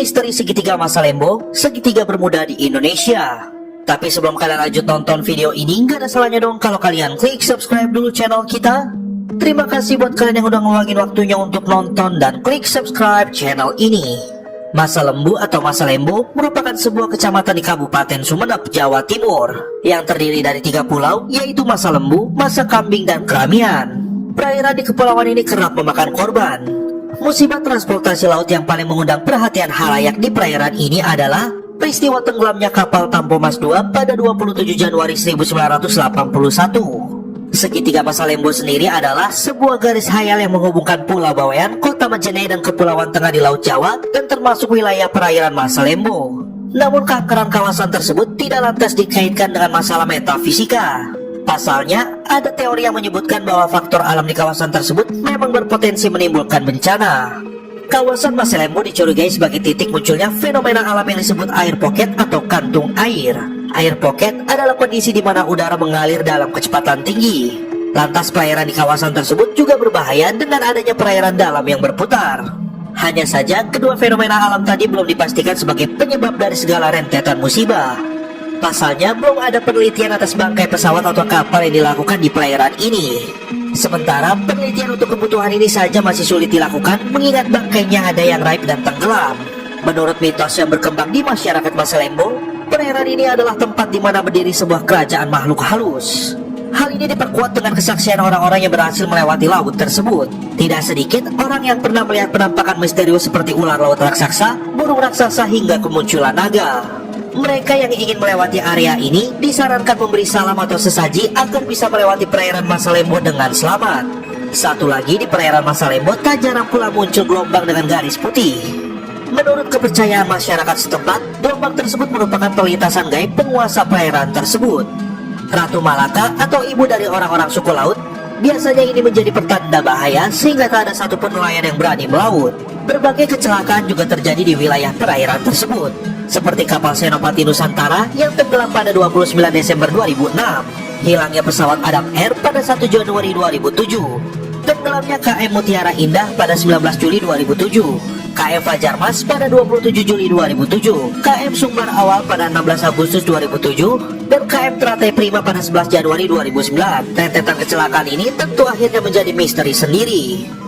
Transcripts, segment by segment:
misteri segitiga Masa Lembo, segitiga bermuda di Indonesia. Tapi sebelum kalian lanjut nonton video ini, gak ada salahnya dong kalau kalian klik subscribe dulu channel kita. Terima kasih buat kalian yang udah ngeluangin waktunya untuk nonton dan klik subscribe channel ini. Masa Lembu atau Masa Lembo merupakan sebuah kecamatan di Kabupaten Sumeneb, Jawa Timur, yang terdiri dari 3 pulau, yaitu Masa Lembu, Masa Kambing, dan Keramian. Perairan di kepulauan ini kerap memakan korban. Musibah transportasi laut yang paling mengundang perhatian halayak di perairan ini adalah peristiwa tenggelamnya kapal Tampo Mas II pada 27 Januari 1981. Segitiga Masa Lembo sendiri adalah sebuah garis hayal yang menghubungkan Pulau Bawean, Kota Majene, dan Kepulauan Tengah di Laut Jawa, dan termasuk wilayah perairan Masa Lembo. Namun keangkeran kawasan tersebut tidak lantas dikaitkan dengan masalah metafisika. Pasalnya, ada teori yang menyebutkan bahwa faktor alam di kawasan tersebut memang berpotensi menimbulkan bencana. Kawasan Masa Lembo dicurigai sebagai titik munculnya fenomena alam yang disebut air pocket atau kantung air. Air pocket adalah kondisi di mana udara mengalir dalam kecepatan tinggi. Lantas perairan di kawasan tersebut juga berbahaya dengan adanya perairan dalam yang berputar. Hanya saja, kedua fenomena alam tadi belum dipastikan sebagai penyebab dari segala rentetan musibah. Pasalnya, belum ada penelitian atas bangkai pesawat atau kapal yang dilakukan di perairan ini. Sementara, penelitian untuk kebutuhan ini saja masih sulit dilakukan mengingat bangkainya ada yang raib dan tenggelam. Menurut mitos yang berkembang di masyarakat Masa Lembo, perairan ini adalah tempat di mana berdiri sebuah kerajaan makhluk halus. Hal ini diperkuat dengan kesaksian orang-orang yang berhasil melewati laut tersebut. Tidak sedikit orang yang pernah melihat penampakan misterius seperti ular laut raksasa, burung raksasa, hingga kemunculan naga. Mereka yang ingin melewati area ini disarankan memberi salam atau sesaji agar bisa melewati perairan Masa Lembo dengan selamat. Satu lagi, di perairan Masa Lembo tak jarang pula muncul gelombang dengan garis putih. Menurut kepercayaan masyarakat setempat, gelombang tersebut merupakan perlintasan gaib penguasa perairan tersebut. Ratu Malaka atau ibu dari orang-orang suku laut, biasanya ini menjadi pertanda bahaya sehingga tak ada satupun nelayan yang berani melaut. Berbagai kecelakaan juga terjadi di wilayah perairan tersebut, seperti kapal Senopati Nusantara yang tenggelam pada 29 Desember 2006, hilangnya pesawat Adam Air pada 1 Januari 2007, tenggelamnya KM Mutiara Indah pada 19 Juli 2007, KM Fajar Mas pada 27 Juli 2007, KM Sumber Awal pada 16 Agustus 2007, dan KM Teratai Prima pada 11 Januari 2009. Rentetan kecelakaan ini tentu akhirnya menjadi misteri sendiri.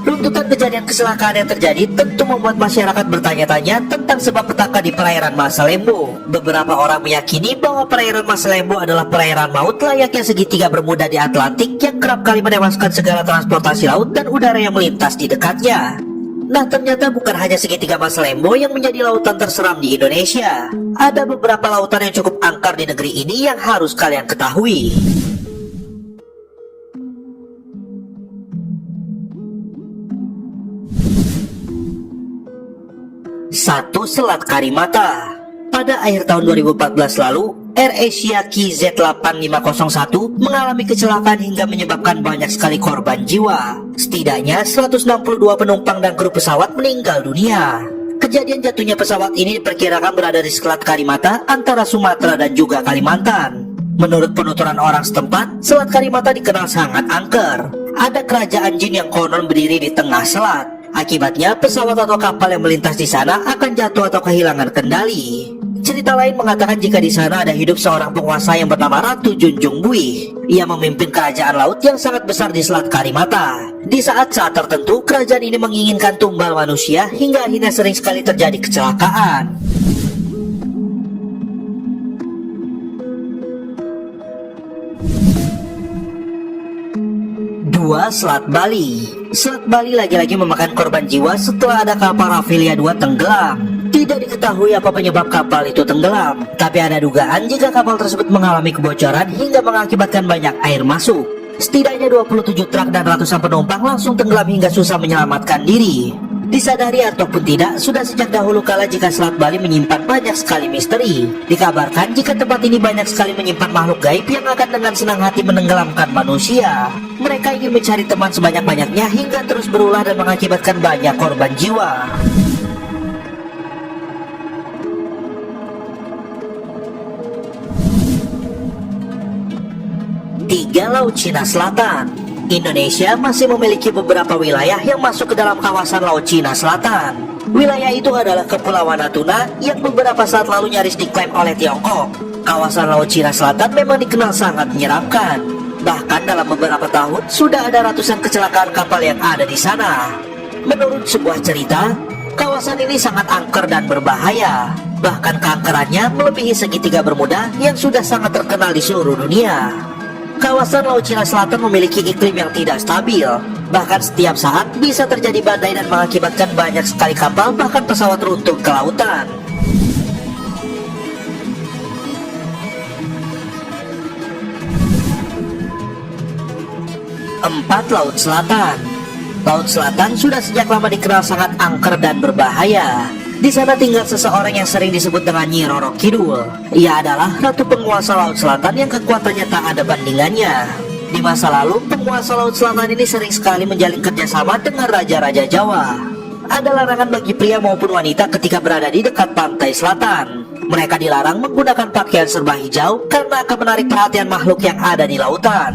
Runtutan kejadian kecelakaan yang terjadi tentu membuat masyarakat bertanya-tanya tentang sebab petaka di perairan Masa Lembo. Beberapa orang meyakini bahwa perairan Masa Lembo adalah perairan maut layaknya segitiga bermuda di Atlantik yang kerap kali menewaskan segala transportasi laut dan udara yang melintas di dekatnya. Nah, ternyata bukan hanya segitiga Masa Lembo yang menjadi lautan terseram di Indonesia. Ada beberapa lautan yang cukup angker di negeri ini yang harus kalian ketahui. 1. Selat Karimata. Pada akhir tahun 2014 lalu, AirAsia KZ8501 mengalami kecelakaan hingga menyebabkan banyak sekali korban jiwa. Setidaknya 162 penumpang dan kru pesawat meninggal dunia. Kejadian jatuhnya pesawat ini diperkirakan berada di Selat Karimata antara Sumatera dan juga Kalimantan. Menurut penuturan orang setempat, Selat Karimata dikenal sangat angker. Ada kerajaan jin yang konon berdiri di tengah selat. Akibatnya, pesawat atau kapal yang melintas di sana akan jatuh atau kehilangan kendali. Cerita lain mengatakan jika di sana ada hidup seorang penguasa yang bernama Ratu Junjung Buih. Ia memimpin kerajaan laut yang sangat besar di Selat Karimata. Di saat-saat tertentu, kerajaan ini menginginkan tumbal manusia hingga akhirnya sering sekali terjadi kecelakaan. 2. Selat Bali. Selat Bali lagi-lagi memakan korban jiwa setelah ada kapal Rafflesia 2 tenggelam. Tidak diketahui apa penyebab kapal itu tenggelam, tapi ada dugaan jika kapal tersebut mengalami kebocoran hingga mengakibatkan banyak air masuk. Setidaknya 27 truk dan ratusan penumpang langsung tenggelam hingga susah menyelamatkan diri. Disadari ataupun tidak, sudah sejak dahulu kala jika Selat Bali menyimpan banyak sekali misteri. Dikabarkan jika tempat ini banyak sekali menyimpan makhluk gaib yang akan dengan senang hati menenggelamkan manusia. Mereka ingin mencari teman sebanyak-banyaknya hingga terus berulah dan mengakibatkan banyak korban jiwa. 3. Laut Cina Selatan. Indonesia masih memiliki beberapa wilayah yang masuk ke dalam kawasan Laut Cina Selatan. Wilayah itu adalah Kepulauan Natuna yang beberapa saat lalu nyaris diklaim oleh Tiongkok. Kawasan Laut Cina Selatan memang dikenal sangat menyeramkan. Bahkan dalam beberapa tahun sudah ada ratusan kecelakaan kapal yang ada di sana. Menurut sebuah cerita, kawasan ini sangat angker dan berbahaya. Bahkan keangkerannya melebihi segitiga Bermuda yang sudah sangat terkenal di seluruh dunia. Kawasan Laut Cina Selatan memiliki iklim yang tidak stabil. Bahkan setiap saat bisa terjadi badai dan mengakibatkan banyak sekali kapal bahkan pesawat runtuh ke lautan. Empat, Laut Selatan. Laut Selatan sudah sejak lama dikenal sangat angker dan berbahaya. Di sana tinggal seseorang yang sering disebut dengan Nyi Roro Kidul. Ia adalah ratu penguasa Laut Selatan yang kekuatannya tak ada bandingannya. Di masa lalu, penguasa Laut Selatan ini sering sekali menjalin kerjasama dengan raja-raja Jawa. Ada larangan bagi pria maupun wanita ketika berada di dekat pantai selatan. Mereka dilarang menggunakan pakaian serba hijau karena akan menarik perhatian makhluk yang ada di lautan.